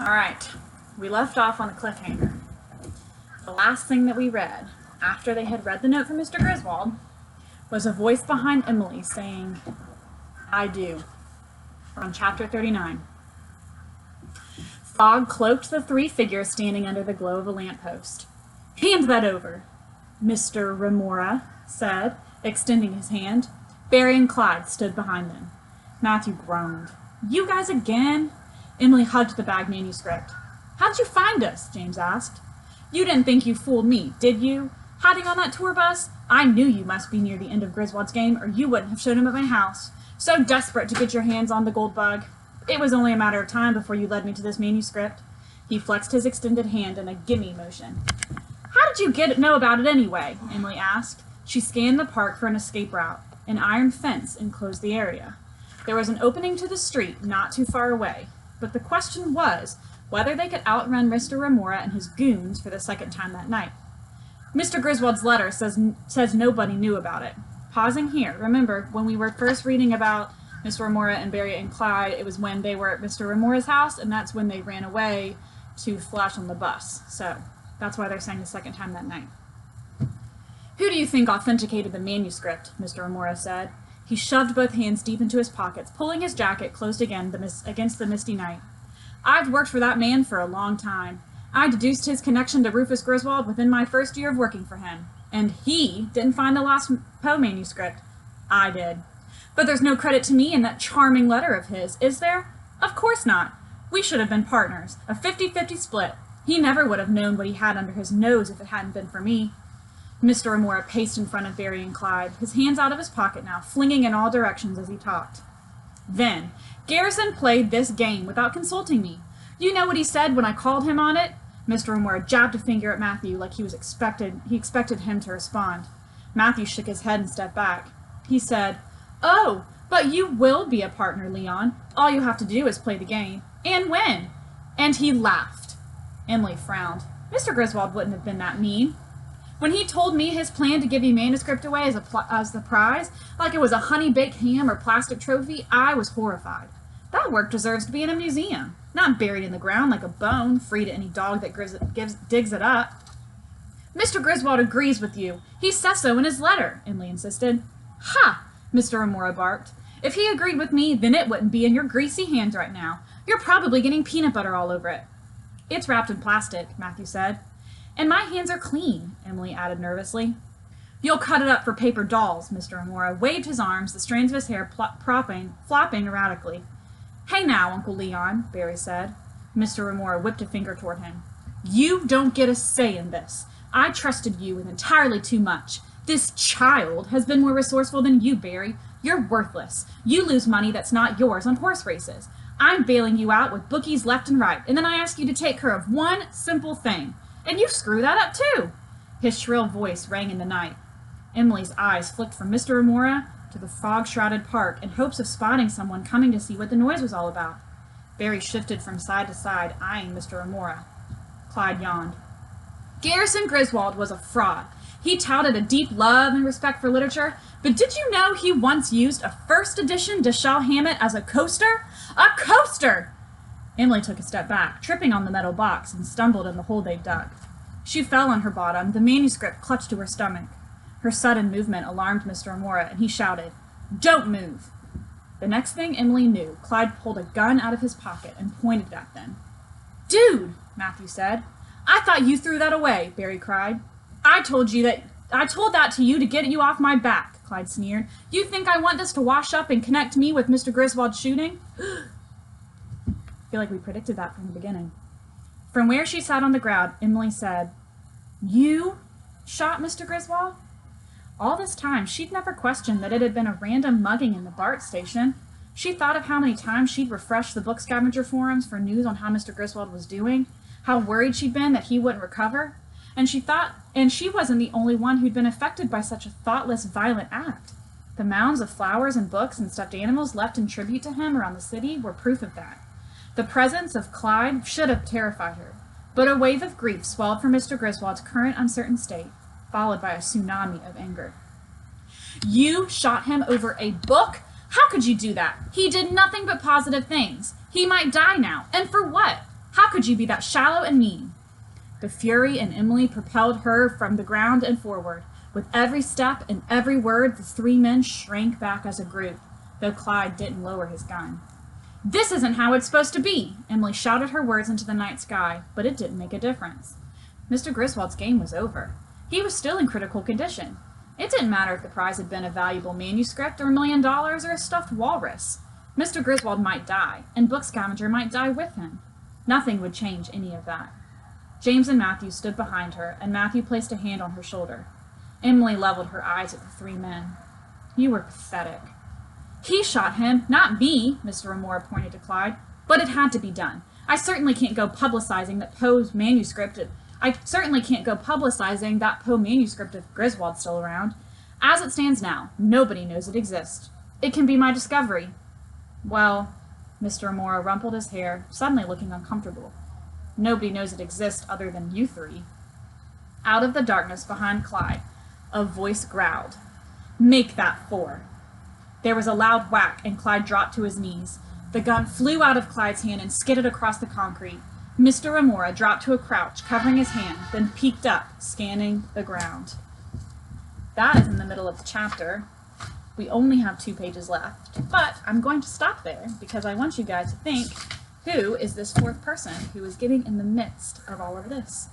Alright, we left off on a cliffhanger. The last thing that we read, after they had read the note from Mr. Griswold, was a voice behind Emily saying, "I do." From chapter 39. Fog cloaked the three figures standing under the glow of a lamppost. "Hand that over," Mr. Remora said, extending his hand. Barry and Clyde stood behind them. Matthew groaned. "You guys again?" Emily hugged the bag manuscript. "How'd you find us?" James asked. "You didn't think you fooled me, did you? Hiding on that tour bus? I knew you must be near the end of Griswold's game, or you wouldn't have shown him at my house. So desperate to get your hands on the gold bug. It was only a matter of time before you led me to this manuscript." He flexed his extended hand in a gimme motion. "How did you know about it anyway?" Emily asked. She scanned the park for an escape route. An iron fence enclosed the area. There was an opening to the street not too far away, but the question was whether they could outrun Mr. Remora and his goons for the second time that night. Mr. Griswold's letter says nobody knew about it. Pausing here, remember when we were first reading about Mr. Remora and Barry and Clyde, it was when they were at Mr. Remora's house, and that's when they ran away to flash on the bus. So that's why they're saying the second time that night. "Who do you think authenticated the manuscript?" Mr. Remora said. He shoved both hands deep into his pockets, pulling his jacket closed again against the misty night. "I've worked for that man for a long time. I deduced his connection to Rufus Griswold within my first year of working for him. And he didn't find the lost Poe manuscript. I did. But there's no credit to me in that charming letter of his, is there? Of course not. We should have been partners, a 50-50 split. He never would have known what he had under his nose if it hadn't been for me." Mr. Remora paced in front of Barry and Clyde, his hands out of his pocket now, flinging in all directions as he talked. "Then, Garrison played this game without consulting me. You know what he said when I called him on it?" Mr. Remora jabbed a finger at Matthew like he expected him to respond. Matthew shook his head and stepped back. He said, "Oh, but you will be a partner, Leon. All you have to do is play the game. And win." And he laughed. Emily frowned. Mr. Griswold wouldn't have been that mean. When he told me his plan to give you manuscript away as the prize, like it was a honey-baked ham or plastic trophy, I was horrified. That work deserves to be in a museum, not buried in the ground like a bone, free to any dog that digs it up. "Mr. Griswold agrees with you. He says so in his letter," Emily insisted. "Ha!" Mr. Remora barked. "If he agreed with me, then it wouldn't be in your greasy hands right now. You're probably getting peanut butter all over it." "It's wrapped in plastic," Matthew said. "And my hands are clean," Emily added nervously. "You'll cut it up for paper dolls." Mr. Remora waved his arms, the strands of his hair flopping erratically. "Hey now, Uncle Leon," Barry said. Mr. Remora whipped a finger toward him. "You don't get a say in this. I trusted you with entirely too much. This child has been more resourceful than you, Barry. You're worthless. You lose money that's not yours on horse races. I'm bailing you out with bookies left and right, and then I ask you to take care of one simple thing. And you screw that up too." His shrill voice rang in the night. Emily's eyes flicked from Mr. Remora to the fog-shrouded park in hopes of spotting someone coming to see what the noise was all about. Barry shifted from side to side, eyeing Mr. Remora. Clyde yawned. "Garrison Griswold was a fraud. He touted a deep love and respect for literature, but did you know he once used a first edition Dashiell Hammett as a coaster? A coaster!" Emily took a step back, tripping on the metal box, and stumbled in the hole they'd dug. She fell on her bottom, the manuscript clutched to her stomach. Her sudden movement alarmed Mr. Remora, and he shouted, "Don't move!" The next thing Emily knew, Clyde pulled a gun out of his pocket and pointed at them. "Dude," Matthew said. "I thought you threw that away," Barry cried. I told that to you to get you off my back," Clyde sneered. "You think I want this to wash up and connect me with Mr. Griswold's shooting?" I feel like we predicted that from the beginning. From where she sat on the ground, Emily said, "You shot Mr. Griswold?" All this time, she'd never questioned that it had been a random mugging in the BART station. She thought of how many times she'd refreshed the book Scavenger forums for news on how Mr. Griswold was doing, how worried she'd been that he wouldn't recover, and she wasn't the only one who'd been affected by such a thoughtless, violent act. The mounds of flowers and books and stuffed animals left in tribute to him around the city were proof of that. The presence of Clyde should have terrified her, but a wave of grief swelled from Mr. Griswold's current uncertain state, followed by a tsunami of anger. "You shot him over a book? How could you do that? He did nothing but positive things. He might die now. And for what? Have How could you be that shallow and mean? The fury in Emily propelled her from the ground and forward. With every step and every word, the three men shrank back as a group, though Clyde didn't lower his gun. This isn't how it's supposed to be! Emily shouted her words into the night sky, but it didn't make a difference. Mr. Griswold's game was over. He was still in critical condition. It didn't matter if the prize had been a valuable manuscript or $1 million or a stuffed walrus. Mr. Griswold might die, and Book Scavenger might die with him. Nothing would change any of that. James and Matthew stood behind her, and Matthew placed a hand on her shoulder. Emily leveled her eyes at the three men. You were pathetic. He shot him, not me, Mr. Remora pointed to Clyde. But it had to be done. I certainly can't go publicizing that Poe's manuscript if Griswold's still around. As it stands now, nobody knows it exists. It can be my discovery. Well, Mr. Remora rumpled his hair, suddenly looking uncomfortable. Nobody knows it exists other than you three. Out of the darkness behind Clyde, a voice growled. Make that 4. There was a loud whack, and Clyde dropped to his knees. The gun flew out of Clyde's hand and skidded across the concrete. Mr. Remora dropped to a crouch, covering his hand, then peeked up, scanning the ground. That is in the middle of the chapter. We only have 2 pages left, but I'm going to stop there because I want you guys to think, who is this 4th person who is getting in the midst of all of this?